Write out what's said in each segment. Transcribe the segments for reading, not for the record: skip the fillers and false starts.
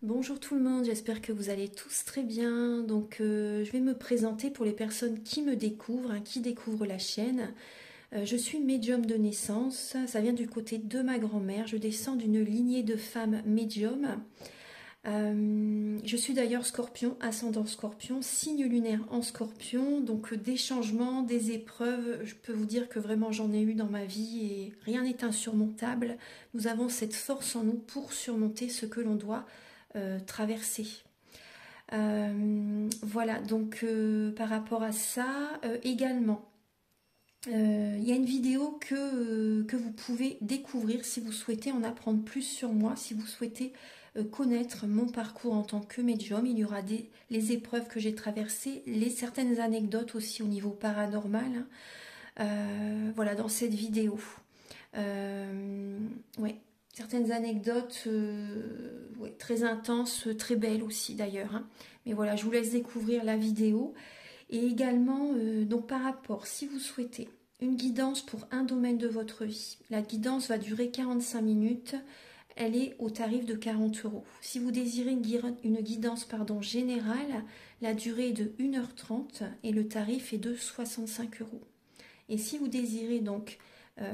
Bonjour tout le monde, j'espère que vous allez tous très bien. Donc je vais me présenter pour les personnes qui me découvrent, qui découvrent la chaîne. Je suis médium de naissance, ça vient du côté de ma grand-mère. Je descends d'une lignée de femmes médiums. Je suis d'ailleurs scorpion, ascendant scorpion, signe lunaire en scorpion. Donc des changements, des épreuves, je peux vous dire que vraiment j'en ai eu dans ma vie et rien n'est insurmontable. Nous avons cette force en nous pour surmonter ce que l'on doit traverser. Voilà, donc par rapport à ça, également, il y a une vidéo que vous pouvez découvrir si vous souhaitez en apprendre plus sur moi, si vous souhaitez connaître mon parcours en tant que médium. Il y aura les épreuves que j'ai traversées, certaines anecdotes aussi au niveau paranormal. Voilà, dans cette vidéo. Ouais. Certaines anecdotes ouais, très intenses, très belles aussi d'ailleurs. Mais voilà, je vous laisse découvrir la vidéo. Et également, donc par rapport, si vous souhaitez une guidance pour un domaine de votre vie, la guidance va durer 45 minutes. Elle est au tarif de 40 €. Si vous désirez une guidance générale, la durée est de 1h30 et le tarif est de 65 €. Et si vous désirez donc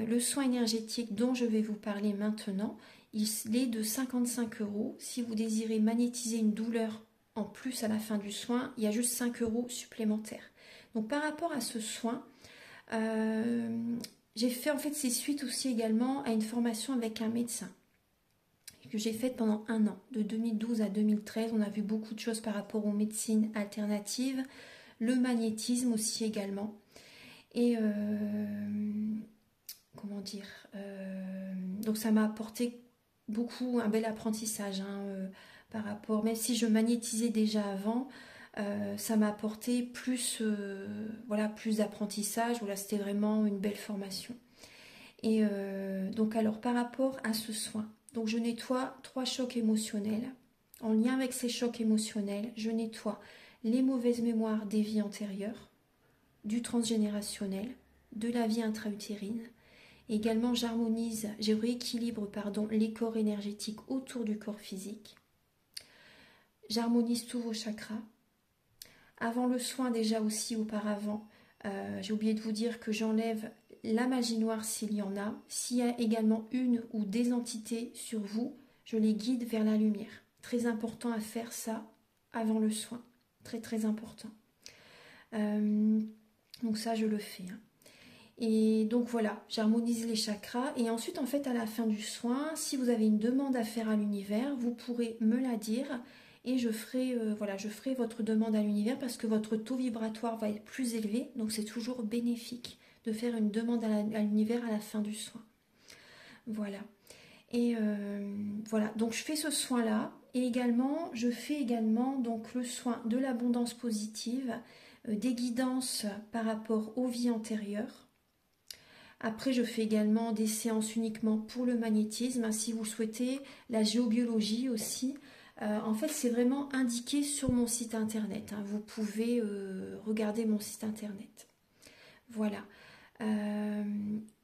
le soin énergétique dont je vais vous parler maintenant, il est de 55 €. Si vous désirez magnétiser une douleur en plus à la fin du soin, il y a juste 5 € supplémentaires. Donc par rapport à ce soin, j'ai fait en fait c'est suite aussi également à une formation avec un médecin que j'ai faite pendant un an, de 2012 à 2013. On a vu beaucoup de choses par rapport aux médecines alternatives, le magnétisme aussi également. Et comment dire, donc ça m'a apporté beaucoup, un bel apprentissage par rapport, même si je magnétisais déjà avant, ça m'a apporté plus, voilà, plus d'apprentissage. Voilà, c'était vraiment une belle formation. Et donc alors par rapport à ce soin, donc je nettoie 3 chocs émotionnels. En lien avec ces chocs émotionnels, je nettoie les mauvaises mémoires des vies antérieures, du transgénérationnel, de la vie intra-utérine. Également, je rééquilibre les corps énergétiques autour du corps physique. J'harmonise tous vos chakras. Avant le soin, déjà aussi auparavant, j'ai oublié de vous dire que j'enlève la magie noire s'il y en a. S'il y a également une ou des entités sur vous, je les guide vers la lumière. Très important à faire ça avant le soin. Très très important. Donc ça, je le fais. Et donc voilà, j'harmonise les chakras. Et ensuite, en fait, à la fin du soin, si vous avez une demande à faire à l'univers, vous pourrez me la dire. Et je ferai, voilà, je ferai votre demande à l'univers parce que votre taux vibratoire va être plus élevé. Donc c'est toujours bénéfique de faire une demande à l'univers à la fin du soin. Voilà. Et voilà, donc je fais ce soin-là. Et également, je fais également donc, le soin de l'abondance positive, des guidances par rapport aux vies antérieures. Après, je fais également des séances uniquement pour le magnétisme, si vous souhaitez, la géobiologie aussi. En fait, c'est vraiment indiqué sur mon site internet. Vous pouvez regarder mon site internet. Voilà.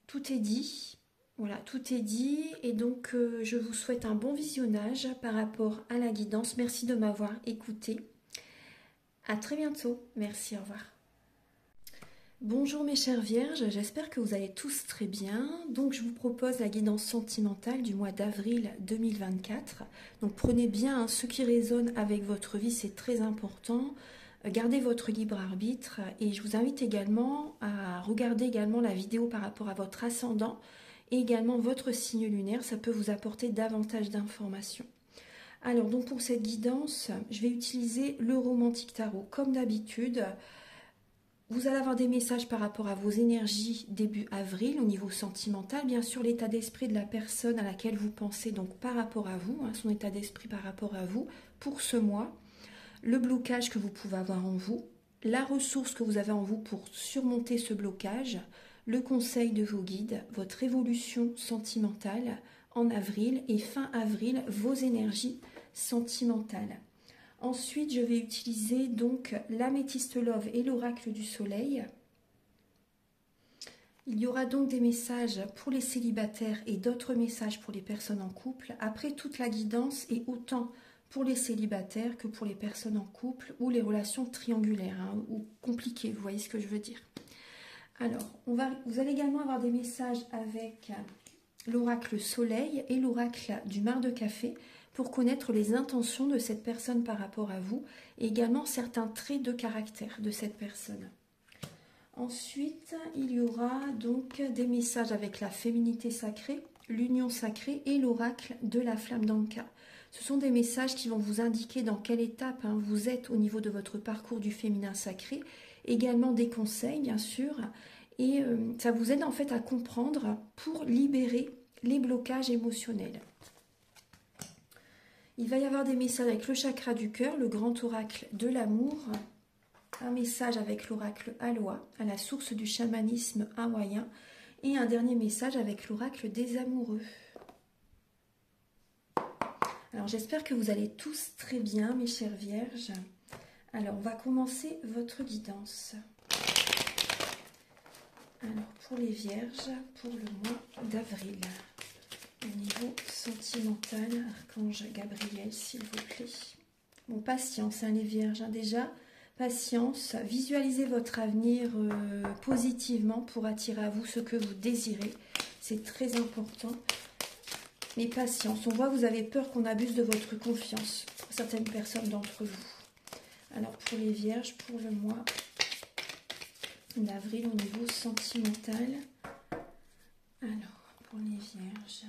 Tout est dit. Voilà, tout est dit. Et donc, je vous souhaite un bon visionnage par rapport à la guidance. Merci de m'avoir écouté. À très bientôt. Merci, au revoir. Bonjour mes chères vierges, j'espère que vous allez tous très bien. Donc je vous propose la guidance sentimentale du mois d'avril 2024. Donc prenez bien ce qui résonne avec votre vie, c'est très important. Gardez votre libre arbitre et je vous invite également à regarder également la vidéo par rapport à votre ascendant et également votre signe lunaire, ça peut vous apporter davantage d'informations. Alors donc pour cette guidance, je vais utiliser le romantique tarot comme d'habitude. Vous allez avoir des messages par rapport à vos énergies début avril au niveau sentimental. Bien sûr, l'état d'esprit de la personne à laquelle vous pensez, donc par rapport à vous, son état d'esprit par rapport à vous pour ce mois. Le blocage que vous pouvez avoir en vous, la ressource que vous avez en vous pour surmonter ce blocage, le conseil de vos guides, votre évolution sentimentale en avril et fin avril, vos énergies sentimentales. Ensuite, je vais utiliser donc l'améthyste love et l'oracle du soleil. Il y aura donc des messages pour les célibataires et d'autres messages pour les personnes en couple. Après, toute la guidance est autant pour les célibataires que pour les personnes en couple ou les relations triangulaires hein, ou compliquées, vous voyez ce que je veux dire. Alors, vous allez également avoir des messages avec l'oracle Soleil et l'oracle du Mar de Café pour connaître les intentions de cette personne par rapport à vous et également certains traits de caractère de cette personne. Ensuite, il y aura donc des messages avec la féminité sacrée, l'union sacrée et l'oracle de la flamme d'Anka. Ce sont des messages qui vont vous indiquer dans quelle étape hein, vous êtes au niveau de votre parcours du féminin sacré, également des conseils bien sûr, et ça vous aide en fait à comprendre pour libérer les blocages émotionnels. Il va y avoir des messages avec le chakra du cœur, le grand oracle de l'amour, un message avec l'oracle Aloha, à la source du chamanisme hawaïen, et un dernier message avec l'oracle des amoureux. Alors j'espère que vous allez tous très bien mes chères vierges. Alors on va commencer votre guidance. Alors pour les vierges, pour le mois d'avril, au niveau sentimental, Archange Gabriel s'il vous plaît. Bon, patience hein, les vierges, hein, déjà, patience, visualisez votre avenir positivement pour attirer à vous ce que vous désirez, c'est très important. Mais patience, on voit que vous avez peur qu'on abuse de votre confiance, pour certaines personnes d'entre vous. Alors pour les vierges, pour le mois d'avril au niveau sentimental. Alors pour les vierges.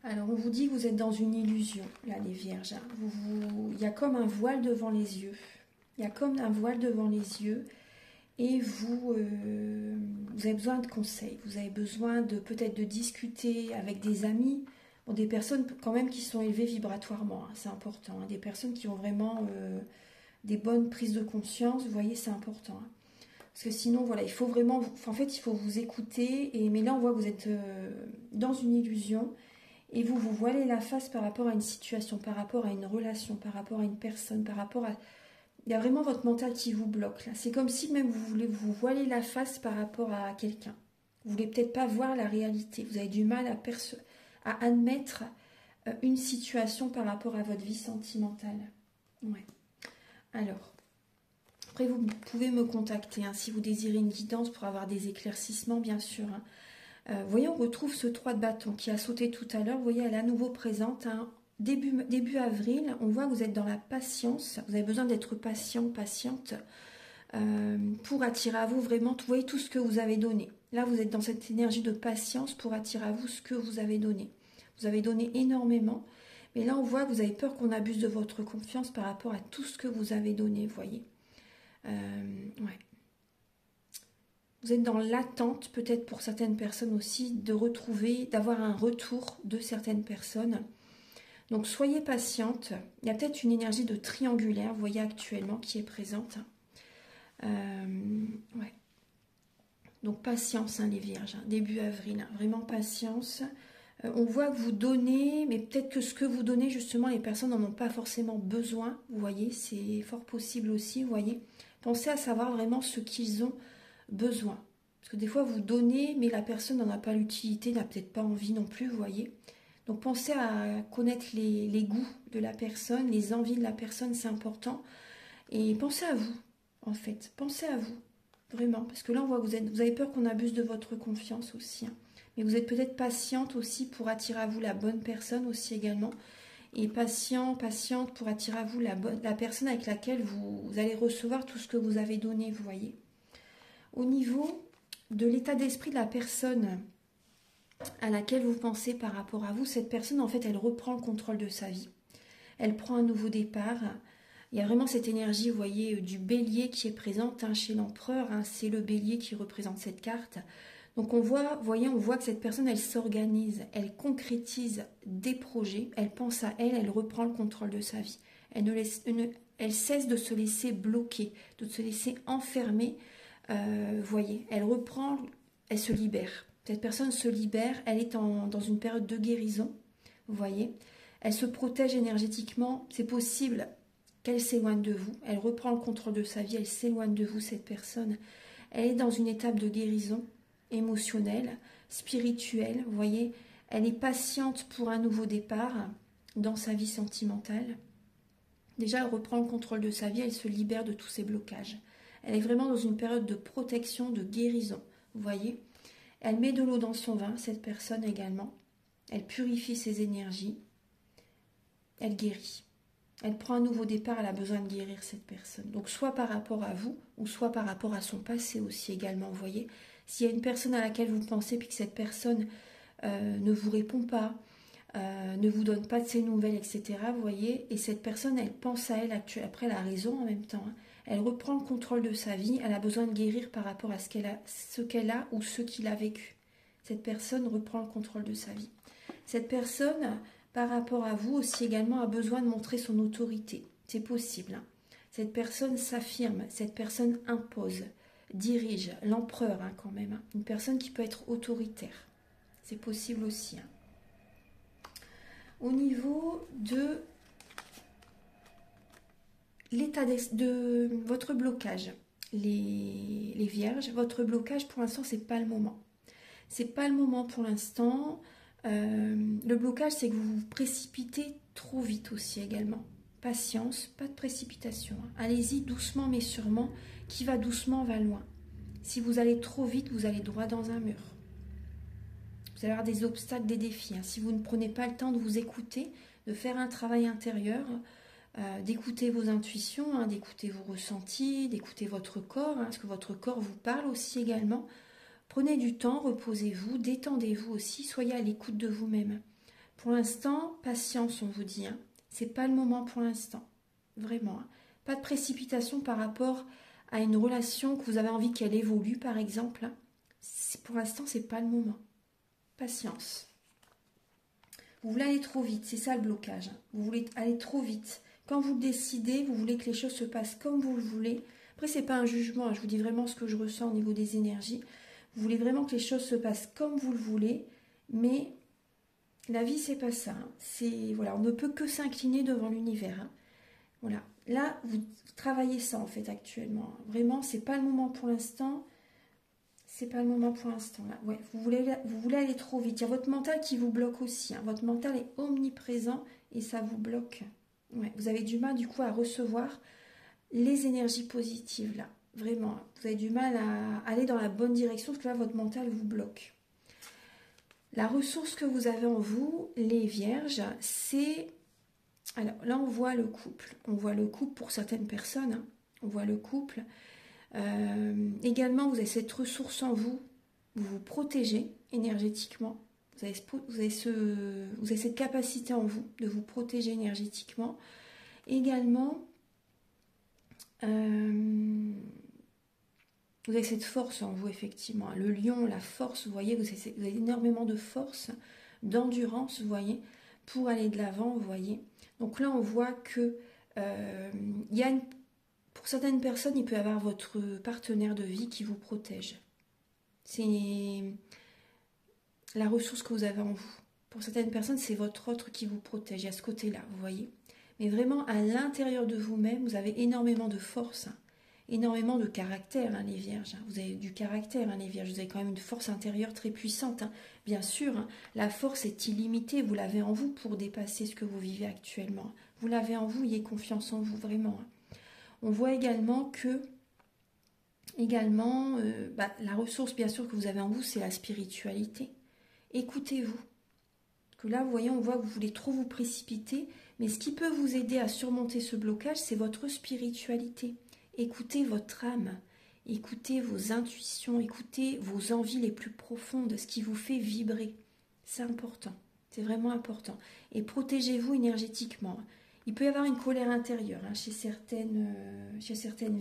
Alors, on vous dit que vous êtes dans une illusion, là, les vierges. Il y a comme un voile devant les yeux. Il y a comme un voile devant les yeux. Et vous avez besoin de conseils. Vous avez besoin de peut-être de discuter avec des amis. Bon, des personnes quand même qui sont élevées vibratoirement. Hein, c'est important. Hein, des personnes qui ont vraiment des bonnes prises de conscience. Vous voyez, c'est important. Hein. Parce que sinon, voilà, il faut vraiment... En fait, il faut vous écouter. Mais là, on voit que vous êtes dans une illusion. Et vous vous voilez la face par rapport à une situation, par rapport à une relation, par rapport à une personne, par rapport à... Il y a vraiment votre mental qui vous bloque. Là. C'est comme si même vous voulez vous voiler la face par rapport à quelqu'un. Vous ne voulez peut-être pas voir la réalité. Vous avez du mal à admettre une situation par rapport à votre vie sentimentale. Ouais. Alors, après vous pouvez me contacter hein, si vous désirez une guidance pour avoir des éclaircissements, bien sûr. Hein. Vous voyez, on retrouve ce 3 de bâton qui a sauté tout à l'heure. Vous voyez, elle est à nouveau présente. Hein. Début avril, on voit que vous êtes dans la patience. Vous avez besoin d'être patient, patiente pour attirer à vous vraiment, vous voyez, tout ce que vous avez donné. Là, vous êtes dans cette énergie de patience pour attirer à vous ce que vous avez donné. Vous avez donné énormément. Mais là, on voit que vous avez peur qu'on abuse de votre confiance par rapport à tout ce que vous avez donné, vous voyez. Ouais. Vous êtes dans l'attente, peut-être pour certaines personnes aussi, de retrouver, d'avoir un retour de certaines personnes. Donc, soyez patiente. Il y a peut-être une énergie de triangulaire, vous voyez, actuellement, qui est présente. Ouais. Donc, patience, hein, les vierges, hein, début avril. Hein, vraiment patience. On voit que vous donnez, mais peut-être que ce que vous donnez, justement, les personnes n'en ont pas forcément besoin. Vous voyez, c'est fort possible aussi, vous voyez. Pensez à savoir vraiment ce qu'ils ont besoin. Parce que des fois, vous donnez, mais la personne n'en a pas l'utilité, n'a peut-être pas envie non plus, vous voyez. Donc, pensez à connaître les goûts de la personne, les envies de la personne, c'est important. Et pensez à vous, en fait. Pensez à vous, vraiment. Parce que là, on voit que vous avez peur qu'on abuse de votre confiance aussi. Hein. Mais vous êtes peut-être patiente aussi pour attirer à vous la bonne personne aussi également. Et patiente pour attirer à vous la personne avec laquelle vous allez recevoir tout ce que vous avez donné, vous voyez. Au niveau de l'état d'esprit de la personne à laquelle vous pensez par rapport à vous, cette personne, en fait, elle reprend le contrôle de sa vie. Elle prend un nouveau départ. Il y a vraiment cette énergie, vous voyez, du bélier qui est présente hein, chez l'empereur. Hein, c'est le bélier qui représente cette carte. Donc on voit, voyez, on voit que cette personne, elle s'organise, elle concrétise des projets, elle pense à elle, elle reprend le contrôle de sa vie. Elle cesse de se laisser bloquer, de se laisser enfermer. Voyez, elle reprend, elle se libère. Cette personne se libère, elle est dans une période de guérison. Vous voyez, elle se protège énergétiquement. C'est possible qu'elle s'éloigne de vous. Elle reprend le contrôle de sa vie, elle s'éloigne de vous, cette personne. Elle est dans une étape de guérison émotionnelle, spirituelle. Vous voyez, elle est patiente pour un nouveau départ dans sa vie sentimentale. Déjà, elle reprend le contrôle de sa vie, elle se libère de tous ses blocages. Elle est vraiment dans une période de protection, de guérison. Vous voyez, elle met de l'eau dans son vin, cette personne également. Elle purifie ses énergies. Elle guérit. Elle prend un nouveau départ, elle a besoin de guérir cette personne. Donc soit par rapport à vous, ou soit par rapport à son passé aussi également, vous voyez. S'il y a une personne à laquelle vous pensez, puis que cette personne ne vous répond pas, ne vous donne pas de ses nouvelles, etc., vous voyez, et cette personne, elle pense à elle, après elle a raison en même temps, hein. Elle reprend le contrôle de sa vie, elle a besoin de guérir par rapport à ce qu'elle a ou ce qu'il a vécu. Cette personne reprend le contrôle de sa vie. Cette personne, par rapport à vous aussi également, a besoin de montrer son autorité. C'est possible, hein. Cette personne s'affirme, cette personne impose, dirige, l'empereur hein, quand même. Hein. Une personne qui peut être autoritaire. C'est possible aussi. Hein. Au niveau de l'état de votre blocage, les vierges, votre blocage pour l'instant, c'est pas le moment. C'est pas le moment pour l'instant. Le blocage, c'est que vous vous précipitez trop vite aussi également. Patience, pas de précipitation. Hein. Allez-y doucement mais sûrement. Qui va doucement va loin. Si vous allez trop vite, vous allez droit dans un mur. Vous allez avoir des obstacles, des défis. Hein. Si vous ne prenez pas le temps de vous écouter, de faire un travail intérieur, d'écouter vos intuitions, hein, d'écouter vos ressentis, d'écouter votre corps, hein, parce que votre corps vous parle aussi également. Prenez du temps, reposez-vous, détendez-vous aussi, soyez à l'écoute de vous-même. Pour l'instant, patience, on vous dit. Hein. C'est pas le moment pour l'instant. Vraiment. Hein. Pas de précipitation par rapport à une relation que vous avez envie qu'elle évolue, par exemple. Hein. Pour l'instant, c'est pas le moment. Patience. Vous voulez aller trop vite, c'est ça le blocage. Hein. Vous voulez aller trop vite. Quand vous décidez, vous voulez que les choses se passent comme vous le voulez. Après, c'est pas un jugement. Hein. Je vous dis vraiment ce que je ressens au niveau des énergies. Vous voulez vraiment que les choses se passent comme vous le voulez, mais la vie, c'est pas ça. Hein. Voilà, on ne peut que s'incliner devant l'univers. Hein. Voilà. Là, vous travaillez ça, en fait, actuellement. Vraiment, c'est pas le moment pour l'instant. C'est pas le moment pour l'instant. Là. Ouais, vous voulez aller trop vite. Il y a votre mental qui vous bloque aussi. Hein. Votre mental est omniprésent et ça vous bloque. Ouais, vous avez du mal, du coup, à recevoir les énergies positives, là. Vraiment, vous avez du mal à aller dans la bonne direction parce que là, votre mental vous bloque. La ressource que vous avez en vous, les vierges, c'est... Alors là, on voit le couple. On voit le couple pour certaines personnes. Hein. On voit le couple. Également, vous avez cette ressource en vous. Vous vous protégez énergétiquement. Vous avez cette capacité en vous de vous protéger énergétiquement. Également... vous avez cette force en vous, effectivement. Le lion, la force, vous voyez, vous avez énormément de force, d'endurance, vous voyez, pour aller de l'avant, vous voyez. Donc là, on voit que pour certaines personnes, il peut y avoir votre partenaire de vie qui vous protège. C'est la ressource que vous avez en vous. Pour certaines personnes, c'est votre autre qui vous protège. Il y a ce côté-là, vous voyez. Mais vraiment, à l'intérieur de vous-même, vous avez énormément de force, hein. Énormément de caractère, hein, les vierges. Vous avez du caractère, hein, les vierges. Vous avez quand même une force intérieure très puissante. Hein. Bien sûr, hein, la force est illimitée. Vous l'avez en vous pour dépasser ce que vous vivez actuellement. Vous l'avez en vous, ayez confiance en vous, vraiment. Hein. On voit également que, la ressource, bien sûr, que vous avez en vous, c'est la spiritualité. Écoutez-vous. Parce que là, vous voyez, on voit que vous voulez trop vous précipiter. Mais ce qui peut vous aider à surmonter ce blocage, c'est votre spiritualité. Écoutez votre âme, écoutez vos intuitions, écoutez vos envies les plus profondes, ce qui vous fait vibrer. C'est important, c'est vraiment important. Et protégez-vous énergétiquement. Il peut y avoir une colère intérieure hein, chez certaines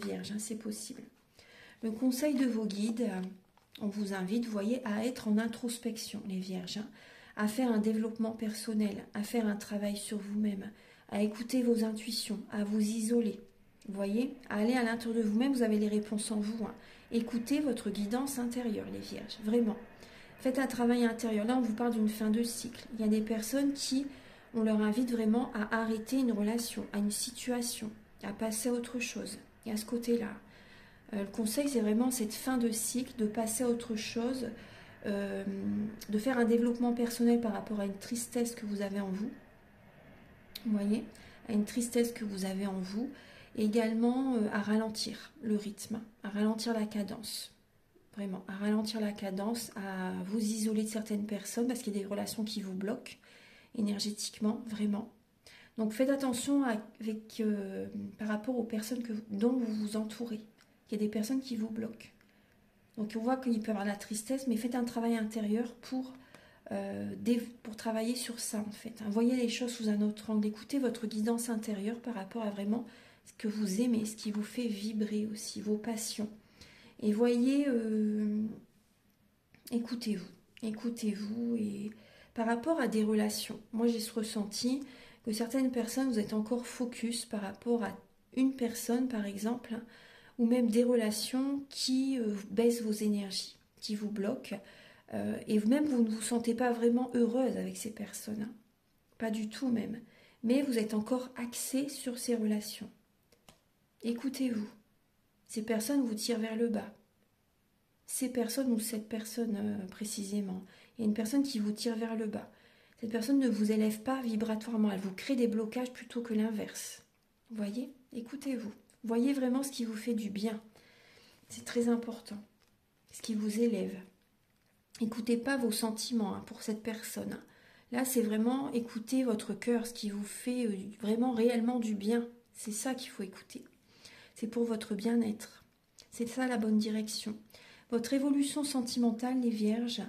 vierges, hein, c'est possible. Le conseil de vos guides, On vous invite, vous voyez, à être en introspection, les vierges, hein, à faire un développement personnel, à faire un travail sur vous-même, à écouter vos intuitions, à vous isoler. Vous voyez, à aller à l'intérieur de vous-même, vous avez les réponses en vous. Hein. Écoutez votre guidance intérieure, les vierges, vraiment. Faites un travail intérieur. Là, on vous parle d'une fin de cycle. Il y a des personnes qui, on leur invite vraiment à arrêter une relation, à une situation, à passer à autre chose. Et à ce côté-là, le conseil, c'est vraiment cette fin de cycle, de passer à autre chose, de faire un développement personnel par rapport à une tristesse que vous avez en vous. Vous voyez, à une tristesse que vous avez en vous. Et également à ralentir le rythme, à ralentir la cadence. Vraiment, à ralentir la cadence, à vous isoler de certaines personnes parce qu'il y a des relations qui vous bloquent énergétiquement, vraiment. Donc faites attention par rapport aux personnes dont vous vous entourez. Il y a des personnes qui vous bloquent. Donc on voit qu'il peut y avoir la tristesse, mais faites un travail intérieur pour travailler sur ça en fait. Voyez les choses sous un autre angle. Écoutez votre guidance intérieure par rapport à vraiment ce que vous aimez, ce qui vous fait vibrer aussi, vos passions. Et voyez, écoutez-vous et par rapport à des relations. Moi j'ai ce ressenti que certaines personnes, vous êtes encore focus par rapport à une personne par exemple, ou même des relations qui baissent vos énergies, qui vous bloquent. Et même vous ne vous sentez pas vraiment heureuse avec ces personnes. Hein. Pas du tout même. Mais vous êtes encore axé sur ces relations. Écoutez-vous. Ces personnes vous tirent vers le bas. Ces personnes ou cette personne précisément. Il y a une personne qui vous tire vers le bas. Cette personne ne vous élève pas vibratoirement. Elle vous crée des blocages plutôt que l'inverse. Vous voyez? Écoutez-vous. Voyez vraiment ce qui vous fait du bien. C'est très important. Ce qui vous élève. Écoutez pas vos sentiments hein, pour cette personne. Là, c'est vraiment écouter votre cœur, ce qui vous fait vraiment réellement du bien. C'est ça qu'il faut écouter. C'est pour votre bien-être. C'est ça la bonne direction. Votre évolution sentimentale, les vierges,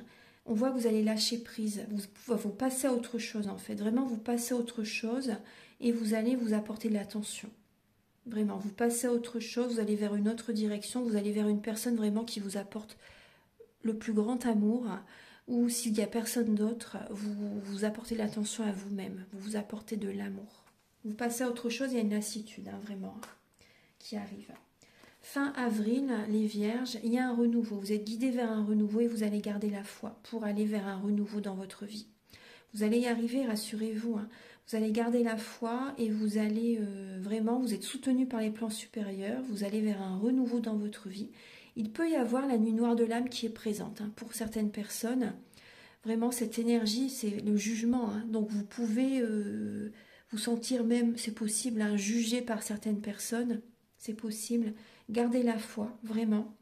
on voit que vous allez lâcher prise. Vous passez à autre chose en fait. Vraiment, vous passez à autre chose et vous allez vous apporter de l'attention. Vraiment, vous passez à autre chose, vous allez vers une autre direction, vous allez vers une personne vraiment qui vous apporte le plus grand amour, ou s'il n'y a personne d'autre, vous apportez l'attention à vous-même, vous vous apportez de l'amour. Vous passez à autre chose, il y a une lassitude, hein, vraiment, qui arrive. Fin avril, les vierges, il y a un renouveau. Vous êtes guidés vers un renouveau et vous allez garder la foi pour aller vers un renouveau dans votre vie. Vous allez y arriver, rassurez-vous. Hein. Vous allez garder la foi et vous allez vraiment, vous êtes soutenu par les plans supérieurs, vous allez vers un renouveau dans votre vie. Il peut y avoir la nuit noire de l'âme qui est présente. Hein. Pour certaines personnes, vraiment cette énergie, c'est le jugement. Hein. Donc vous pouvez vous sentir même, c'est possible, hein, jugé par certaines personnes. C'est possible. Gardez la foi, vraiment.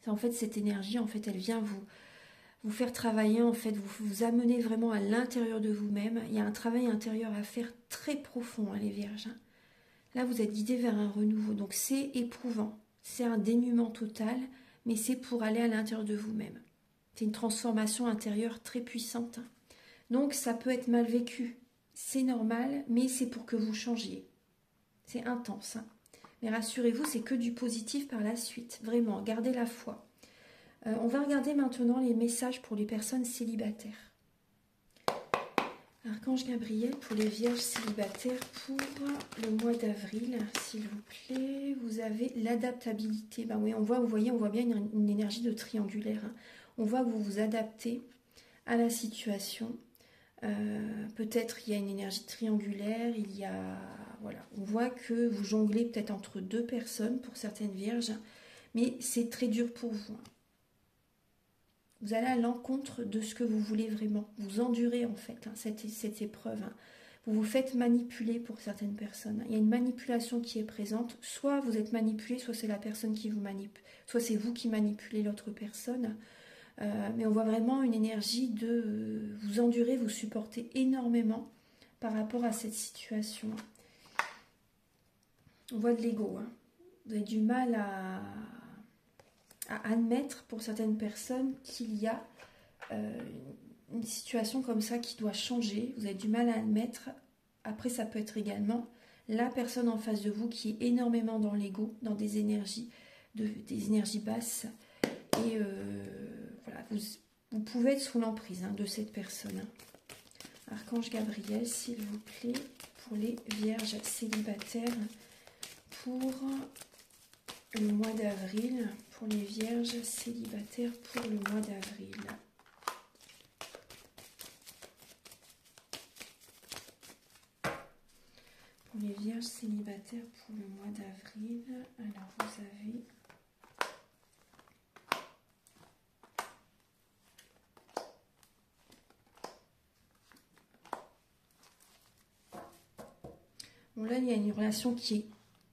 En fait, cette énergie, en fait, elle vient vous faire travailler, en fait, vous amener vraiment à l'intérieur de vous-même. Il y a un travail intérieur à faire très profond, hein, les vierges. Hein. Là, vous êtes guidés vers un renouveau. Donc, c'est éprouvant. C'est un dénuement total, mais c'est pour aller à l'intérieur de vous-même. C'est une transformation intérieure très puissante. Hein. Donc, ça peut être mal vécu. C'est normal, mais c'est pour que vous changiez. C'est intense. Hein. Mais rassurez-vous, c'est que du positif par la suite. Vraiment, gardez la foi. On va regarder maintenant les messages pour les personnes célibataires. Archange Gabriel pour les vierges célibataires pour le mois d'avril, s'il vous plaît. Vous avez l'adaptabilité. Ben oui, vous voyez, on voit bien une énergie de triangulaire. Hein. On voit que vous vous adaptez à la situation. Peut-être il y a une énergie triangulaire, il y a... Voilà, on voit que vous jonglez peut-être entre deux personnes pour certaines vierges, mais c'est très dur pour vous. Hein. Vous allez à l'encontre de ce que vous voulez vraiment. Vous endurez en fait hein, cette épreuve. Hein. Vous vous faites manipuler pour certaines personnes. Il y a une manipulation qui est présente. Soit vous êtes manipulé, soit c'est la personne qui vous manipule. Soit c'est vous qui manipulez l'autre personne. Mais on voit vraiment une énergie de vous endurer, vous supporter énormément par rapport à cette situation. On voit de l'ego. Hein. Vous avez du mal à admettre pour certaines personnes qu'il y a une situation comme ça qui doit changer. Vous avez du mal à admettre. Après, ça peut être également la personne en face de vous qui est énormément dans l'ego, dans des énergies basses. Et vous pouvez être sous l'emprise de cette personne. Archange Gabriel, s'il vous plaît, pour les vierges célibataires, pour le mois d'avril, pour les vierges célibataires pour le mois d'avril. Pour les vierges célibataires pour le mois d'avril, alors vous avez... Bon, là, il y a une relation qui est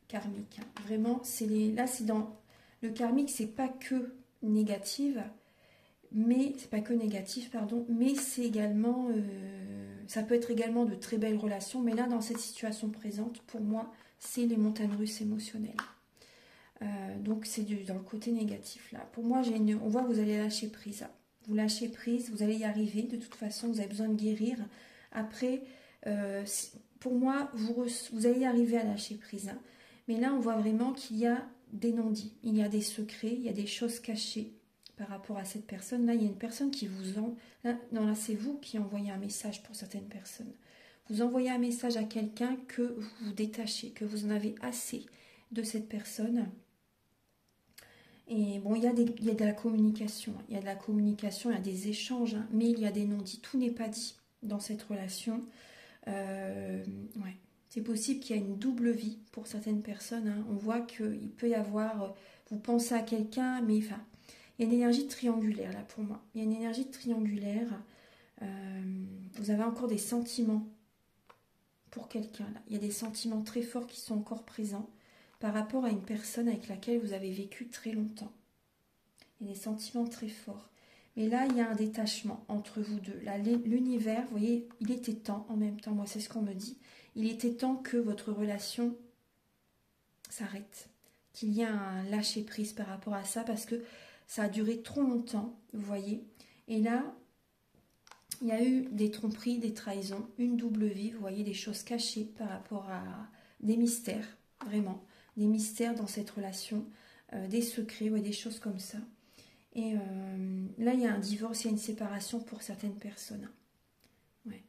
karmique. Vraiment, là, c'est dans... Le karmique, c'est pas que négative, mais... C'est pas que négatif, pardon, mais c'est également... ça peut être également de très belles relations, mais là, dans cette situation présente, pour moi, c'est les montagnes russes émotionnelles. Donc, c'est dans le côté négatif, là. Pour moi, on voit que vous allez lâcher prise. Vous lâchez prise, vous allez y arriver. De toute façon, vous avez besoin de guérir. Après... pour moi, vous allez arriver à lâcher prise. Mais là, on voit vraiment qu'il y a des non-dits. Il y a des secrets, il y a des choses cachées par rapport à cette personne. Là, il y a une personne qui vous là, c'est vous qui envoyez un message pour certaines personnes. Vous envoyez un message à quelqu'un que vous vous détachez, que vous en avez assez de cette personne. Et bon, il y a de la communication. Il y a de la communication, il y a des échanges, mais il y a des non-dits. Tout n'est pas dit dans cette relation. Ouais. C'est possible qu'il y ait une double vie pour certaines personnes. On voit qu'il peut y avoir, vous pensez à quelqu'un, mais enfin, il y a une énergie triangulaire là pour moi. Il y a une énergie triangulaire. Vous avez encore des sentiments pour quelqu'un là. Il y a des sentiments très forts qui sont encore présents par rapport à une personne avec laquelle vous avez vécu très longtemps. Il y a des sentiments très forts. Mais là, il y a un détachement entre vous deux. Là, l'univers, vous voyez, il était temps, en même temps, moi, c'est ce qu'on me dit, il était temps que votre relation s'arrête. Qu'il y ait un lâcher-prise par rapport à ça, parce que ça a duré trop longtemps, vous voyez. Et là, il y a eu des tromperies, des trahisons, une double vie, vous voyez, des choses cachées par rapport à des mystères, vraiment. Des mystères dans cette relation, des secrets, ouais, des choses comme ça. Et là, il y a un divorce, il y a une séparation pour certaines personnes. Ouais.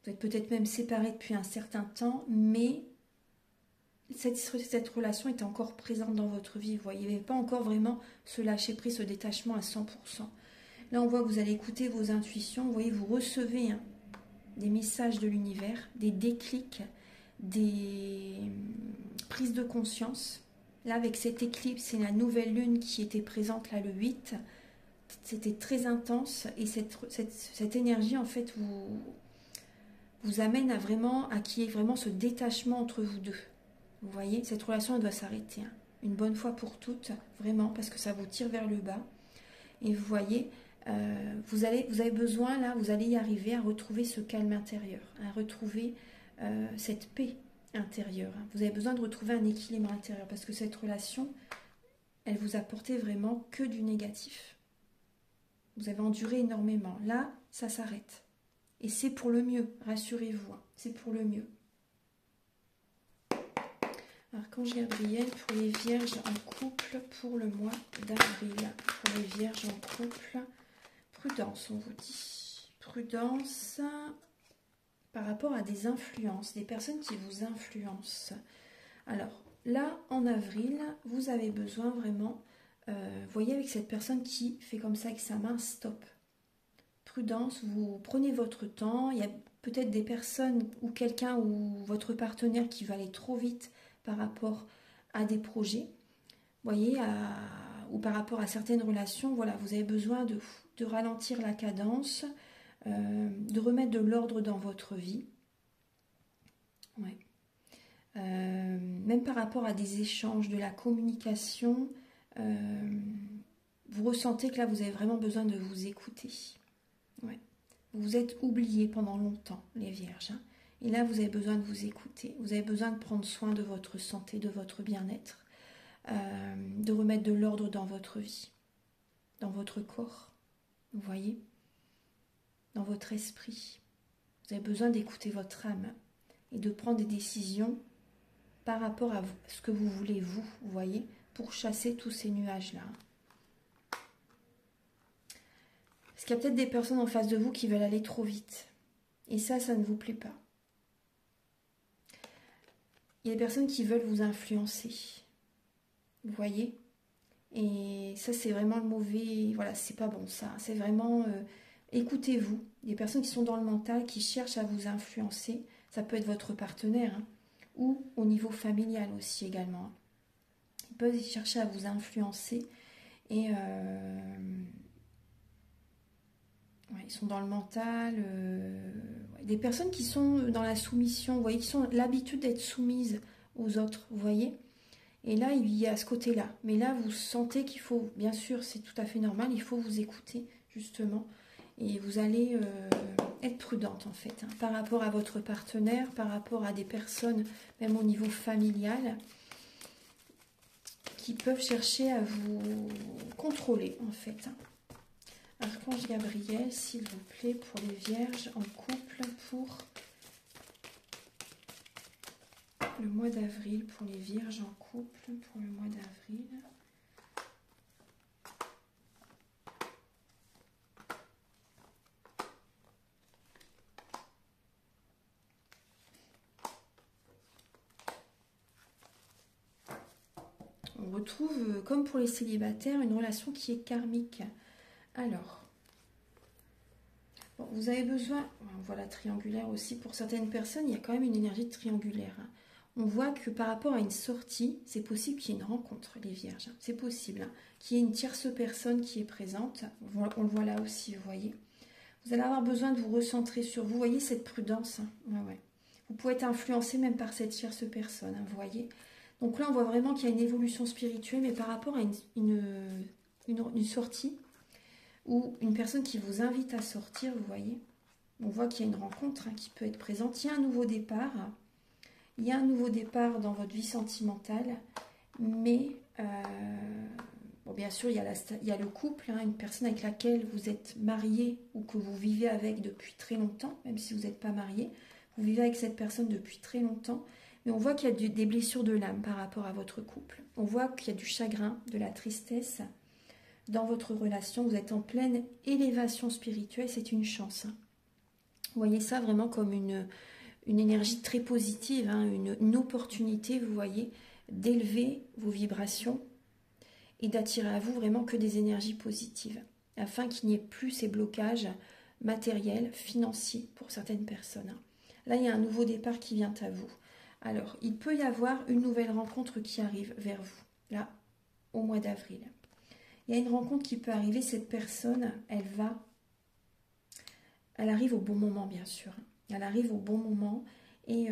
Vous êtes peut-être même séparés depuis un certain temps, mais cette relation est encore présente dans votre vie. Vous voyez, il n'y avait pas encore vraiment ce lâcher-prise, ce détachement à 100%. Là, on voit que vous allez écouter vos intuitions. Vous voyez, vous recevez des messages de l'univers, des déclics, des prises de conscience. Là, avec cette éclipse, c'est la nouvelle lune qui était présente, là, le 8. C'était très intense. Et cette énergie, en fait, vous amène à qu'il y ait vraiment ce détachement entre vous deux. Vous voyez, cette relation, elle doit s'arrêter. Une bonne fois pour toutes, vraiment, parce que ça vous tire vers le bas. Et vous voyez, vous avez besoin, là, vous allez y arriver à retrouver ce calme intérieur, à retrouver cette paix intérieure. Vous avez besoin de retrouver un équilibre intérieur parce que cette relation, elle vous apportait vraiment que du négatif. Vous avez enduré énormément. Là, ça s'arrête. Et c'est pour le mieux, rassurez-vous, c'est pour le mieux. Archange Gabriel pour les vierges en couple pour le mois d'avril. Pour les vierges en couple, prudence, on vous dit. Prudence par rapport à des influences, des personnes qui vous influencent. Alors, là, en avril, vous avez besoin vraiment, vous voyez, avec cette personne qui fait comme ça avec sa main, stop. Prudence, vous prenez votre temps. Il y a peut-être des personnes ou quelqu'un ou votre partenaire qui va aller trop vite par rapport à des projets, vous voyez, ou par rapport à certaines relations. Voilà, vous avez besoin de ralentir la cadence, de remettre de l'ordre dans votre vie. Ouais. Même par rapport à des échanges, de la communication, vous ressentez que là, vous avez vraiment besoin de vous écouter. Ouais. Vous êtes oubliés pendant longtemps, les vierges. Hein. Et là, vous avez besoin de vous écouter. Vous avez besoin de prendre soin de votre santé, de votre bien-être, de remettre de l'ordre dans votre vie, dans votre corps, vous voyez, dans votre esprit. Vous avez besoin d'écouter votre âme et de prendre des décisions par rapport à ce que vous voulez, vous voyez, pour chasser tous ces nuages-là. Parce qu'il y a peut-être des personnes en face de vous qui veulent aller trop vite. Et ça ne vous plaît pas. Il y a des personnes qui veulent vous influencer. Vous voyez? Et ça, c'est vraiment le mauvais... Voilà, c'est pas bon ça. C'est vraiment... écoutez-vous. Des personnes qui sont dans le mental, qui cherchent à vous influencer. Ça peut être votre partenaire, hein, ou au niveau familial aussi également. Ils peuvent chercher à vous influencer. Et... ouais, ils sont dans le mental. Ouais, des personnes qui sont dans la soumission, vous voyez, qui ont l'habitude d'être soumises aux autres, vous voyez. Et là, il y a ce côté-là. Mais là, vous sentez qu'il faut, bien sûr, c'est tout à fait normal, il faut vous écouter, justement. Et vous allez être prudente, en fait, hein, par rapport à votre partenaire, par rapport à des personnes, même au niveau familial, qui peuvent chercher à vous contrôler, en fait. Archange Gabriel, s'il vous plaît, pour les vierges en couple, pour le mois d'avril, pour les vierges en couple, pour le mois d'avril. On retrouve, comme pour les célibataires, une relation qui est karmique. Alors, bon, vous avez besoin, on voit la triangulaire aussi, pour certaines personnes, il y a quand même une énergie triangulaire, hein. On voit que par rapport à une sortie, c'est possible qu'il y ait une rencontre, les vierges. C'est possible, hein, qu'il y ait une tierce personne qui est présente. On le voit là aussi, vous voyez. Vous allez avoir besoin de vous recentrer sur vous. Vous voyez cette prudence, hein. Ouais, ouais. Vous pouvez être influencé même par cette tierce personne, hein, vous voyez. Donc là, on voit vraiment qu'il y a une évolution spirituelle, mais par rapport à une sortie, ou une personne qui vous invite à sortir, vous voyez. On voit qu'il y a une rencontre, hein, qui peut être présente. Il y a un nouveau départ. Il y a un nouveau départ dans votre vie sentimentale, mais bon, bien sûr, il y a le couple, hein, une personne avec laquelle vous êtes marié ou que vous vivez avec depuis très longtemps, même si vous n'êtes pas marié. Vous vivez avec cette personne depuis très longtemps, mais on voit qu'il y a des blessures de l'âme par rapport à votre couple. On voit qu'il y a du chagrin, de la tristesse dans votre relation. Vous êtes en pleine élévation spirituelle, c'est une chance, hein. Vous voyez ça vraiment comme une énergie très positive, hein, une opportunité, vous voyez, d'élever vos vibrations et d'attirer à vous vraiment que des énergies positives, afin qu'il n'y ait plus ces blocages matériels, financiers pour certaines personnes, hein. Là, il y a un nouveau départ qui vient à vous. Alors, il peut y avoir une nouvelle rencontre qui arrive vers vous, là, au mois d'avril. Il y a une rencontre qui peut arriver, cette personne, elle arrive au bon moment, bien sûr. Elle arrive au bon moment et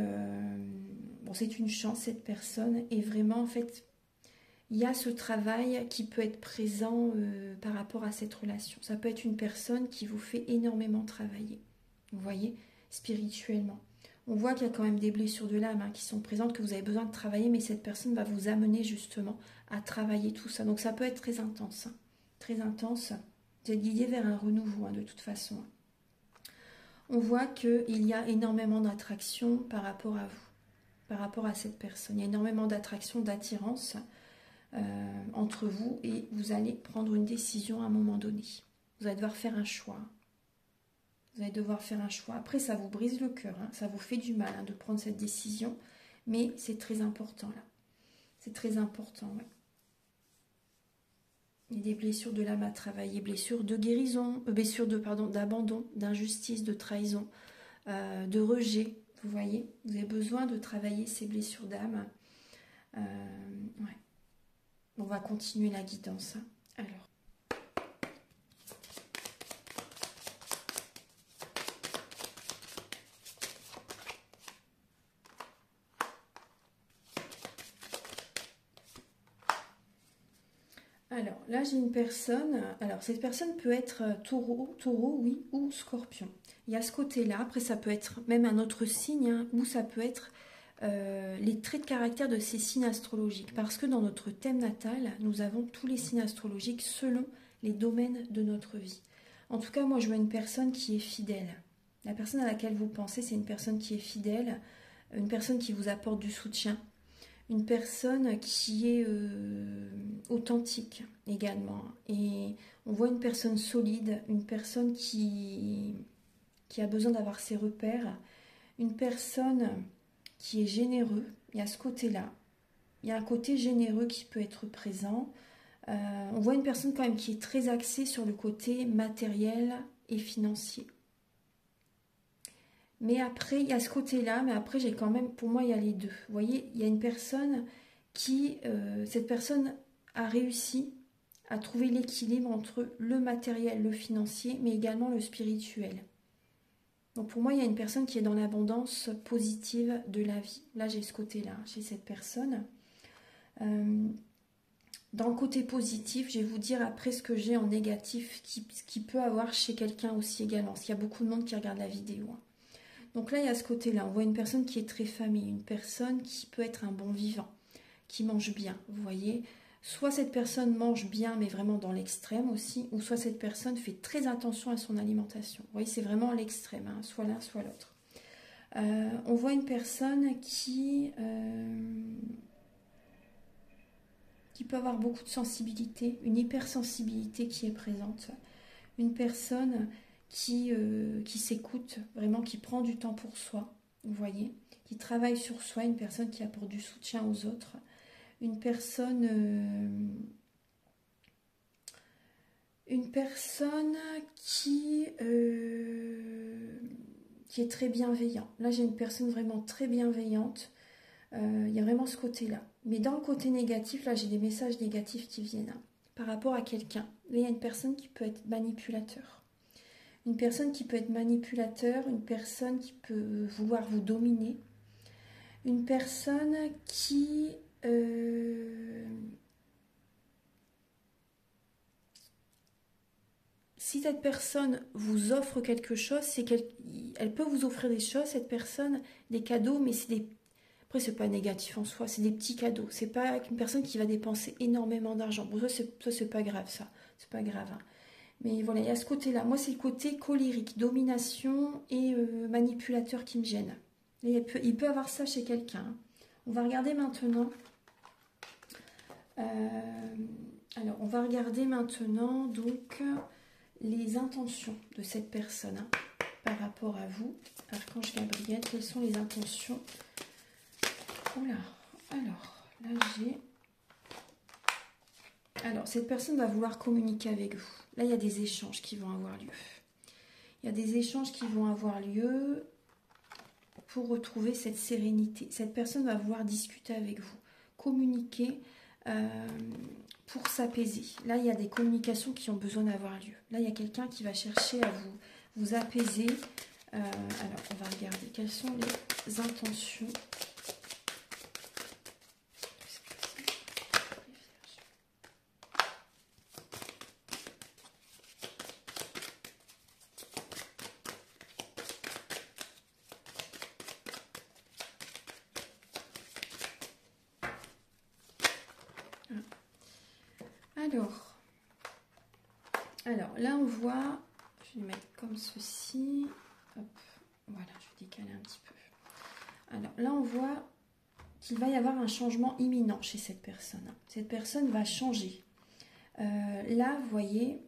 bon, c'est une chance, cette personne. Et vraiment, en fait, il y a ce travail qui peut être présent par rapport à cette relation. Ça peut être une personne qui vous fait énormément travailler, vous voyez, spirituellement. On voit qu'il y a quand même des blessures de l'âme, hein, qui sont présentes, que vous avez besoin de travailler, mais cette personne va vous amener justement à travailler tout ça. Donc ça peut être très intense, hein, très intense. Vous êtes guidé vers un renouveau, hein, de toute façon. On voit qu'il y a énormément d'attraction par rapport à vous, par rapport à cette personne. Il y a énormément d'attraction, d'attirance entre vous et vous allez prendre une décision à un moment donné. Vous allez devoir faire un choix. Vous allez devoir faire un choix. Après, ça vous brise le cœur, hein, ça vous fait du mal, hein, de prendre cette décision, mais c'est très important là. C'est très important, ouais. Il y a des blessures de l'âme à travailler, blessures de guérison, blessures d'abandon, d'injustice, de trahison, de rejet. Vous voyez, vous avez besoin de travailler ces blessures d'âme. Ouais. On va continuer la guidance. Alors. Alors, là, j'ai une personne. Alors, cette personne peut être taureau, oui, ou scorpion. Il y a ce côté-là. Après, ça peut être même un autre signe, hein, ou ça peut être les traits de caractère de ces signes astrologiques. Parce que dans notre thème natal, nous avons tous les signes astrologiques selon les domaines de notre vie. En tout cas, moi, je vois une personne qui est fidèle. La personne à laquelle vous pensez, c'est une personne qui est fidèle, une personne qui vous apporte du soutien, une personne qui est authentique également. Et on voit une personne solide, une personne qui a besoin d'avoir ses repères, une personne qui est généreux. Il y a ce côté-là. Il y a un côté généreux qui peut être présent. On voit une personne quand même qui est très axée sur le côté matériel et financier. Mais après, il y a ce côté-là, mais après, j'ai quand même, pour moi, il y a les deux. Vous voyez, il y a une personne qui, cette personne a réussi à trouver l'équilibre entre le matériel, le financier, mais également le spirituel. Donc pour moi, il y a une personne qui est dans l'abondance positive de la vie. Là, j'ai ce côté-là, chez cette personne. Dans le côté positif, je vais vous dire après ce que j'ai en négatif, ce qui peut avoir chez quelqu'un aussi également, parce qu'il y a beaucoup de monde qui regarde la vidéo. Donc là, il y a ce côté-là. On voit une personne qui est très famille, une personne qui peut être un bon vivant, qui mange bien, vous voyez. Soit cette personne mange bien, mais vraiment dans l'extrême aussi, ou soit cette personne fait très attention à son alimentation. Vous voyez, c'est vraiment l'extrême, hein, soit l'un, soit l'autre. On voit une personne qui peut avoir beaucoup de sensibilité, une hypersensibilité qui est présente. Une personne qui s'écoute, vraiment qui prend du temps pour soi, vous voyez, qui travaille sur soi, une personne qui apporte du soutien aux autres, une personne qui est très bienveillante. Là, j'ai une personne vraiment très bienveillante. Il y a vraiment ce côté-là. Mais dans le côté négatif, là, j'ai des messages négatifs qui viennent par rapport à quelqu'un. Là, il y a une personne qui peut être manipulateur. Une personne qui peut être manipulateur, une personne qui peut vouloir vous dominer. Une personne qui... si cette personne vous offre quelque chose, c'est qu'elle peut vous offrir des choses, cette personne, des cadeaux, mais c'est des... Après, c'est pas négatif en soi, c'est des petits cadeaux. C'est pas une personne qui va dépenser énormément d'argent. Bon, ça, c'est pas grave, ça. C'est pas grave. Hein. Mais voilà, il y a ce côté-là. Moi, c'est le côté colérique, domination et manipulateur qui me gêne. Et il peut avoir ça chez quelqu'un. Hein. On va regarder maintenant. Alors, on va regarder maintenant, donc, les intentions de cette personne hein, par rapport à vous. Archange Gabriel, quelles sont les intentions? Oula, alors, là j'ai... Alors, cette personne va vouloir communiquer avec vous. Là, il y a des échanges qui vont avoir lieu. Il y a des échanges qui vont avoir lieu pour retrouver cette sérénité. Cette personne va vouloir discuter avec vous, communiquer pour s'apaiser. Là, il y a des communications qui ont besoin d'avoir lieu. Là, il y a quelqu'un qui va chercher à vous apaiser. Alors, on va regarder quelles sont les intentions. Alors, là on voit, je vais mettre comme ceci, hop, voilà, je vais décaler un petit peu. Alors là on voit qu'il va y avoir un changement imminent chez cette personne. Cette personne va changer. Là, vous voyez,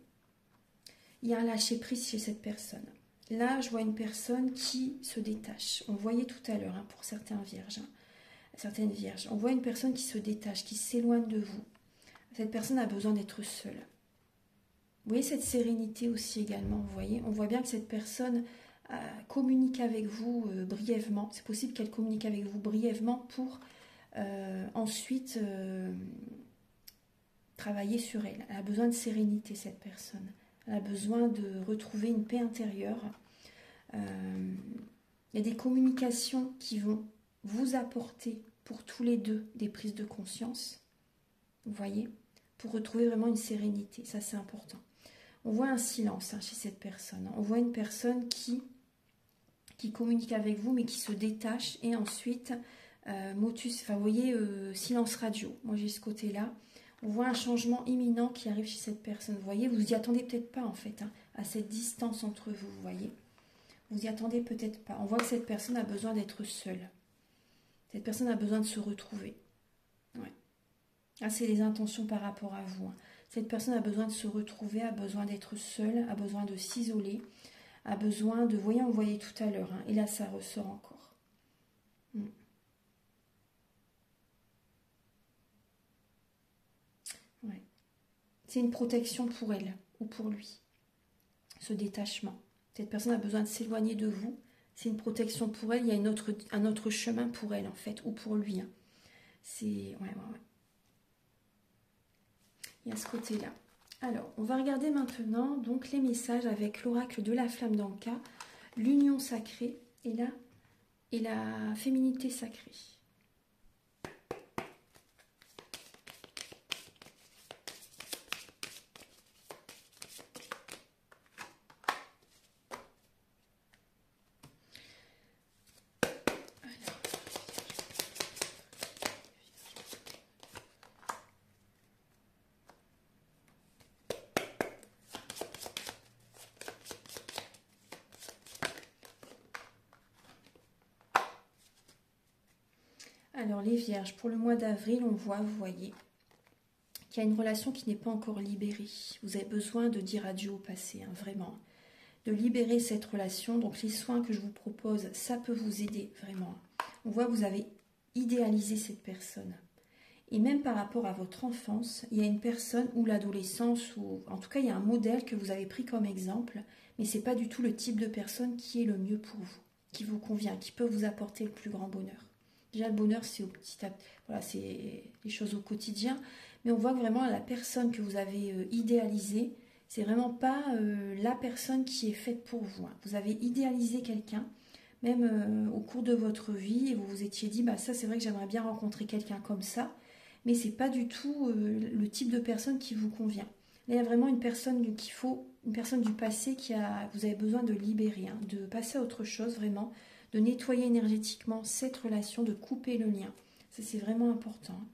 il y a un lâcher-prise chez cette personne. Là, je vois une personne qui se détache. On voyait tout à l'heure, hein, pour certaines vierges, on voit une personne qui se détache, qui s'éloigne de vous. Cette personne a besoin d'être seule. Vous voyez cette sérénité aussi également, vous voyez. On voit bien que cette personne communique avec vous brièvement. C'est possible qu'elle communique avec vous brièvement pour ensuite travailler sur elle. Elle a besoin de sérénité, cette personne. Elle a besoin de retrouver une paix intérieure. Il y a des communications qui vont vous apporter pour tous les deux des prises de conscience. Vous voyez, pour retrouver vraiment une sérénité. Ça, c'est important. On voit un silence hein, chez cette personne. On voit une personne qui communique avec vous, mais qui se détache. Et ensuite, motus, enfin, vous voyez, silence radio. Moi, j'ai ce côté-là. On voit un changement imminent qui arrive chez cette personne. Vous voyez, vous y attendez peut-être pas, en fait, hein, à cette distance entre vous, vous voyez. Vous y attendez peut-être pas. On voit que cette personne a besoin d'être seule. Cette personne a besoin de se retrouver. Ouais. Ah, c'est les intentions par rapport à vous. Hein. Cette personne a besoin de se retrouver, a besoin d'être seule, a besoin de s'isoler, a besoin de... Voyez, on voyait tout à l'heure. Hein, et là, ça ressort encore. Mm. Ouais. C'est une protection pour elle ou pour lui. Ce détachement. Cette personne a besoin de s'éloigner de vous. C'est une protection pour elle. Il y a un autre chemin pour elle, en fait, ou pour lui. Hein. C'est... Ouais, ouais, ouais. Il y a ce côté-là. Alors, on va regarder maintenant donc les messages avec l'oracle de la flamme d'Anka, l'union sacrée et la féminité sacrée. Alors les vierges, pour le mois d'avril, on voit, vous voyez, qu'il y a une relation qui n'est pas encore libérée. Vous avez besoin de dire adieu au passé, hein, vraiment. De libérer cette relation. Donc les soins que je vous propose, ça peut vous aider, vraiment. On voit que vous avez idéalisé cette personne. Et même par rapport à votre enfance, il y a une personne ou l'adolescence, ou en tout cas il y a un modèle que vous avez pris comme exemple, mais ce n'est pas du tout le type de personne qui est le mieux pour vous, qui vous convient, qui peut vous apporter le plus grand bonheur. Déjà le bonheur c'est voilà, c'est les choses au quotidien, mais on voit que vraiment la personne que vous avez idéalisée, c'est vraiment pas la personne qui est faite pour vous. Hein. Vous avez idéalisé quelqu'un, même au cours de votre vie, et vous vous étiez dit, bah ça c'est vrai que j'aimerais bien rencontrer quelqu'un comme ça, mais c'est pas du tout le type de personne qui vous convient. Là, il y a vraiment une personne qu'il faut, une personne du passé vous avez besoin de libérer, hein, de passer à autre chose vraiment, de nettoyer énergétiquement cette relation, de couper le lien. Ça c'est vraiment important. Hein.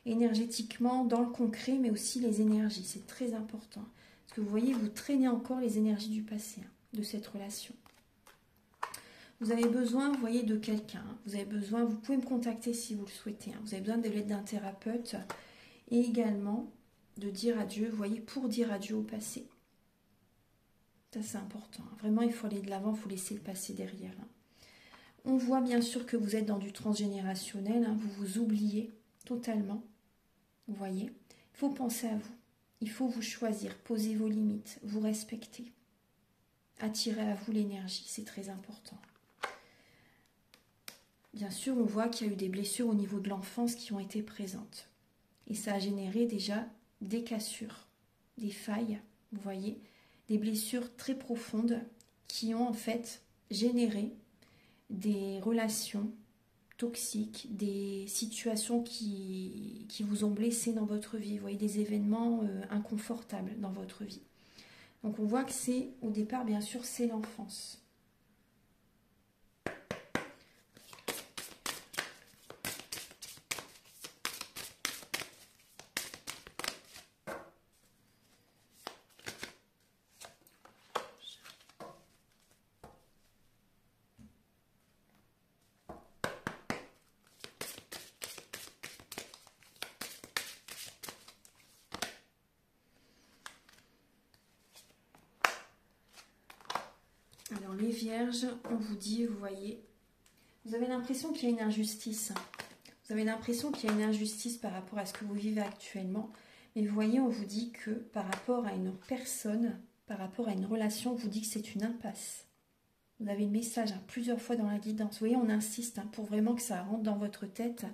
Énergétiquement, dans le concret, mais aussi les énergies, c'est très important. Parce que vous voyez, vous traînez encore les énergies du passé, hein, de cette relation. Vous avez besoin, vous voyez, de quelqu'un. Vous avez besoin, vous pouvez me contacter si vous le souhaitez. Hein. Vous avez besoin de l'aide d'un thérapeute et également de dire adieu, vous voyez, pour dire adieu au passé. Ça, c'est important. Hein. Vraiment, il faut aller de l'avant, il faut laisser le passé derrière. Hein. On voit bien sûr que vous êtes dans du transgénérationnel. Hein. Vous vous oubliez totalement. Vous voyez, il faut penser à vous. Il faut vous choisir, poser vos limites, vous respecter. Attirer à vous l'énergie, c'est très important. Bien sûr, on voit qu'il y a eu des blessures au niveau de l'enfance qui ont été présentes. Et ça a généré déjà des cassures, des failles, vous voyez, des blessures très profondes qui ont en fait généré des relations toxiques, des situations qui vous ont blessé dans votre vie, vous voyez, des événements inconfortables dans votre vie. Donc on voit que c'est, au départ, bien sûr, c'est l'enfance. Alors les vierges, on vous dit, vous voyez, vous avez l'impression qu'il y a une injustice. Vous avez l'impression qu'il y a une injustice par rapport à ce que vous vivez actuellement. Mais vous voyez, on vous dit que par rapport à une personne, par rapport à une relation, on vous dit que c'est une impasse. Vous avez le message hein, plusieurs fois dans la guidance. Vous voyez, on insiste hein, pour vraiment que ça rentre dans votre tête.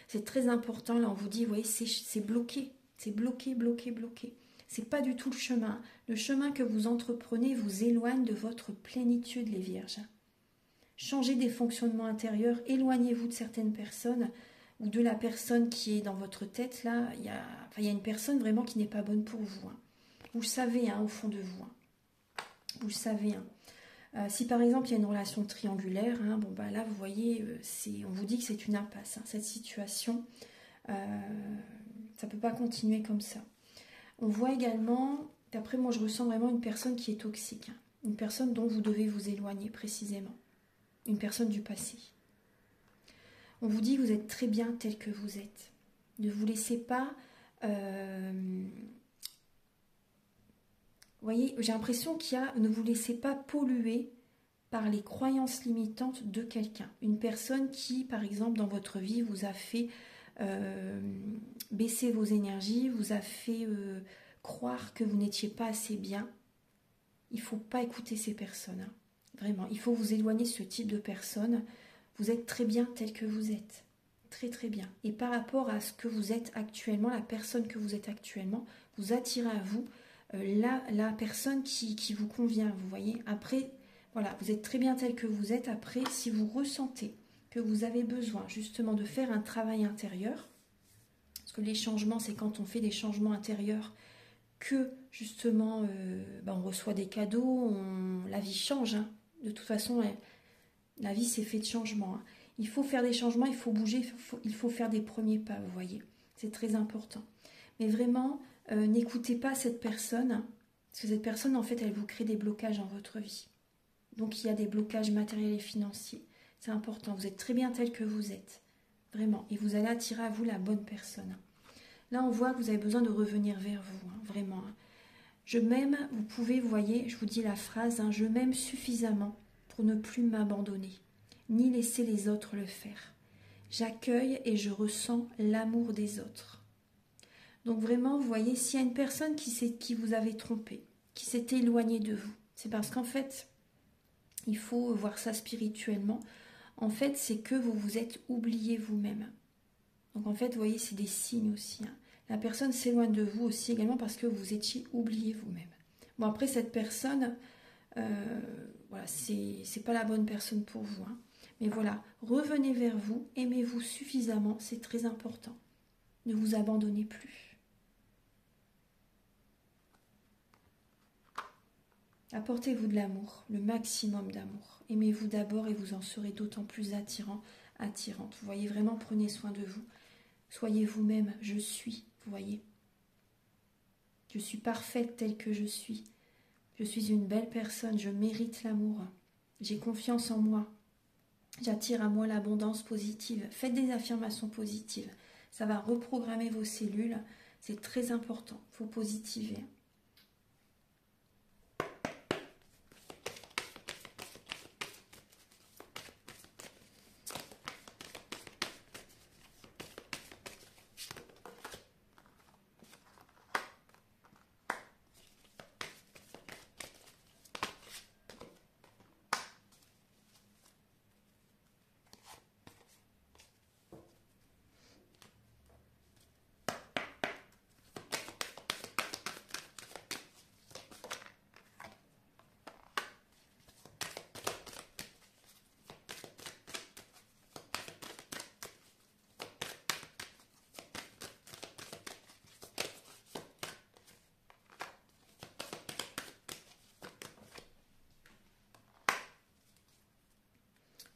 C'est très important. Là, on vous dit, vous voyez, c'est bloqué. C'est bloqué, bloqué, bloqué. C'est pas du tout le chemin. Le chemin que vous entreprenez vous éloigne de votre plénitude, les vierges. Changez des fonctionnements intérieurs, éloignez-vous de certaines personnes ou de la personne qui est dans votre tête. Là, il y a une personne vraiment qui n'est pas bonne pour vous. Hein. Vous le savez hein, au fond de vous. Hein. Vous le savez. Hein. Si par exemple il y a une relation triangulaire, hein, bon bah là vous voyez, on vous dit que c'est une impasse. Hein. Cette situation, ça ne peut pas continuer comme ça. On voit également, d'après moi je ressens vraiment une personne qui est toxique, hein. Une personne dont vous devez vous éloigner précisément, une personne du passé. On vous dit que vous êtes très bien tel que vous êtes. Ne vous laissez pas... vous voyez, j'ai l'impression qu'il y a... Ne vous laissez pas polluer par les croyances limitantes de quelqu'un. Une personne qui, par exemple, dans votre vie, vous a fait baisser vos énergies, vous a fait croire que vous n'étiez pas assez bien. Il ne faut pas écouter ces personnes. Hein. Vraiment, il faut vous éloigner de ce type de personnes. Vous êtes très bien tel que vous êtes. Très très bien. Et par rapport à ce que vous êtes actuellement, la personne que vous êtes actuellement, vous attirez à vous la personne qui vous convient, vous voyez. Après, voilà, vous êtes très bien tel que vous êtes. Après, si vous ressentez que vous avez besoin justement de faire un travail intérieur, parce que les changements, c'est quand on fait des changements intérieurs que justement on reçoit des cadeaux, la vie change. Hein. De toute façon, la vie c'est fait de changements. Hein. Il faut faire des changements, il faut bouger, il faut faire des premiers pas, vous voyez. C'est très important. Mais vraiment, n'écoutez pas cette personne, hein, parce que cette personne, en fait, elle vous crée des blocages dans votre vie. Donc, il y a des blocages matériels et financiers. C'est important. Vous êtes très bien tel que vous êtes. Vraiment. Et vous allez attirer à vous la bonne personne. Là, on voit que vous avez besoin de revenir vers vous. Hein, vraiment. Hein. Je m'aime, vous pouvez, vous voyez, je vous dis la phrase, hein, je m'aime suffisamment pour ne plus m'abandonner, ni laisser les autres le faire. J'accueille et je ressens l'amour des autres. Donc vraiment, vous voyez, s'il y a une personne qui vous avait trompé, qui s'était éloignée de vous, c'est parce qu'en fait, il faut voir ça spirituellement. En fait, c'est que vous vous êtes oublié vous-même. Donc en fait, vous voyez, c'est des signes aussi. Hein. La personne s'éloigne de vous aussi également parce que vous étiez oublié vous-même. Bon, après, cette personne, voilà, c'est pas la bonne personne pour vous. Hein. Mais voilà, revenez vers vous, aimez-vous suffisamment, c'est très important. Ne vous abandonnez plus. Apportez-vous de l'amour, le maximum d'amour. Aimez-vous d'abord et vous en serez d'autant plus attirant, attirante. Vous voyez, vraiment, prenez soin de vous. Soyez vous-même, je suis, vous voyez. Je suis parfaite telle que je suis. Je suis une belle personne, je mérite l'amour. J'ai confiance en moi. J'attire à moi l'abondance positive. Faites des affirmations positives. Ça va reprogrammer vos cellules. C'est très important. Il faut positiver.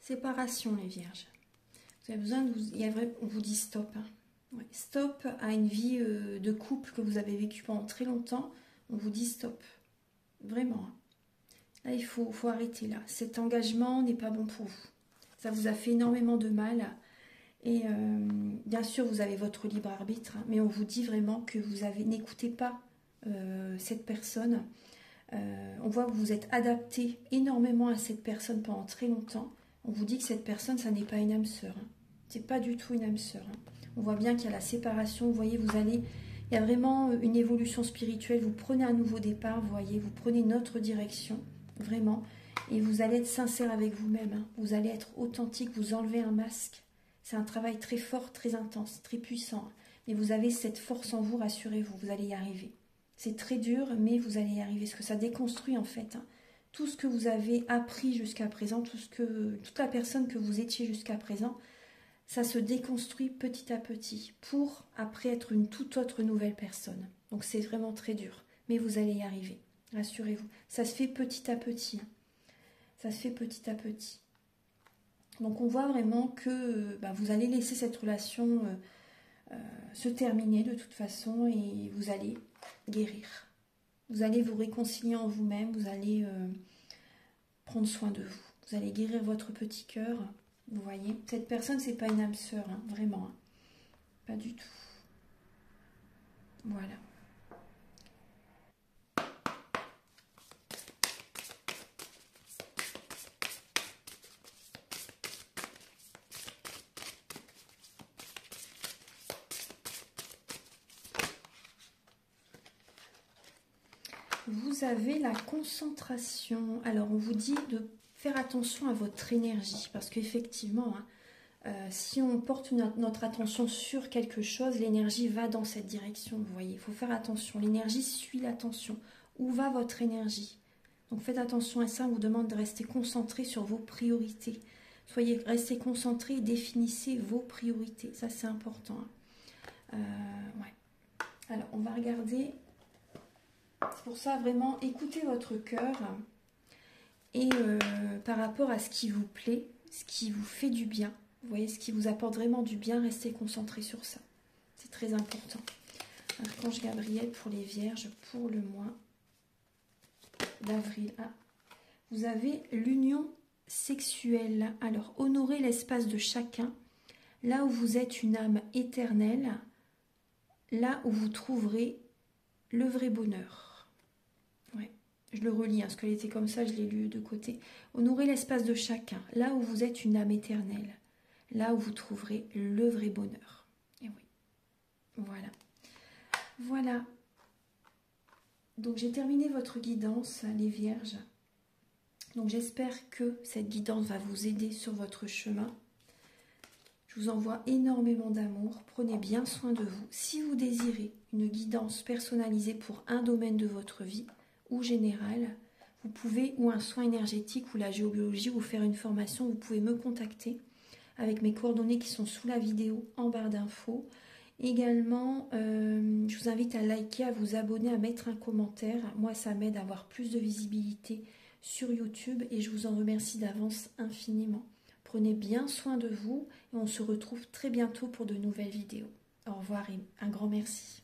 Séparation, les vierges. Vous avez besoin de vous... on vous dit stop. Hein. Ouais, stop à une vie de couple que vous avez vécue pendant très longtemps. On vous dit stop. Vraiment. Hein. Là, il faut arrêter là. Cet engagement n'est pas bon pour vous. Ça vous a fait énormément de mal. Et bien sûr, vous avez votre libre arbitre. Hein, mais on vous dit vraiment que n'écoutez pas cette personne. On voit que vous êtes adapté énormément à cette personne pendant très longtemps. On vous dit que cette personne, ça n'est pas une âme sœur. Hein. C'est pas du tout une âme sœur. Hein. On voit bien qu'il y a la séparation. Vous voyez, il y a vraiment une évolution spirituelle. Vous prenez un nouveau départ, vous voyez, vous prenez une autre direction, vraiment. Et vous allez être sincère avec vous-même. Hein. Vous allez être authentique, vous enlevez un masque. C'est un travail très fort, très intense, très puissant. Mais vous avez cette force en vous, rassurez-vous, vous allez y arriver. C'est très dur, mais vous allez y arriver. Parce que ça déconstruit en fait. Hein. Tout ce que vous avez appris jusqu'à présent, toute la personne que vous étiez jusqu'à présent, ça se déconstruit petit à petit pour après être une toute autre nouvelle personne. Donc c'est vraiment très dur, mais vous allez y arriver, rassurez-vous. Ça se fait petit à petit. Hein. Ça se fait petit à petit. Donc on voit vraiment que vous allez laisser cette relation se terminer de toute façon et vous allez guérir. Vous allez vous réconcilier en vous-même, vous allez prendre soin de vous. Vous allez guérir votre petit cœur, vous voyez. Cette personne, c'est pas une âme sœur, hein, vraiment. Hein. Pas du tout. Voilà. Vous avez la concentration. Alors, on vous dit de faire attention à votre énergie parce qu'effectivement, si on porte notre attention sur quelque chose, l'énergie va dans cette direction. Vous voyez, il faut faire attention. L'énergie suit l'attention. Où va votre énergie? Donc, faites attention à ça. On vous demande de rester concentré sur vos priorités. Restez concentré et définissez vos priorités. Ça, c'est important. Ouais. Alors, on va regarder. C'est pour ça, vraiment, écoutez votre cœur et par rapport à ce qui vous plaît, ce qui vous fait du bien, vous voyez, ce qui vous apporte vraiment du bien, restez concentré sur ça. C'est très important. Archange Gabriel pour les Vierges pour le mois d'avril. Ah, vous avez l'union sexuelle. Alors, honorez l'espace de chacun. Là où vous êtes une âme éternelle, là où vous trouverez le vrai bonheur. Ouais, je le relis, parce qu'elle était comme ça, je l'ai lu de côté. Honorez l'espace de chacun, là où vous êtes une âme éternelle, là où vous trouverez le vrai bonheur. Et oui, voilà. Voilà. Donc j'ai terminé votre guidance, les Vierges. Donc j'espère que cette guidance va vous aider sur votre chemin. Je vous envoie énormément d'amour. Prenez bien soin de vous. Si vous désirez une guidance personnalisée pour un domaine de votre vie, ou général, vous pouvez, ou un soin énergétique ou la géobiologie, ou faire une formation, vous pouvez me contacter avec mes coordonnées qui sont sous la vidéo en barre d'infos. Également, je vous invite à liker, à vous abonner, à mettre un commentaire. Moi, ça m'aide à avoir plus de visibilité sur YouTube et je vous en remercie d'avance infiniment. Prenez bien soin de vous et on se retrouve très bientôt pour de nouvelles vidéos. Au revoir et un grand merci.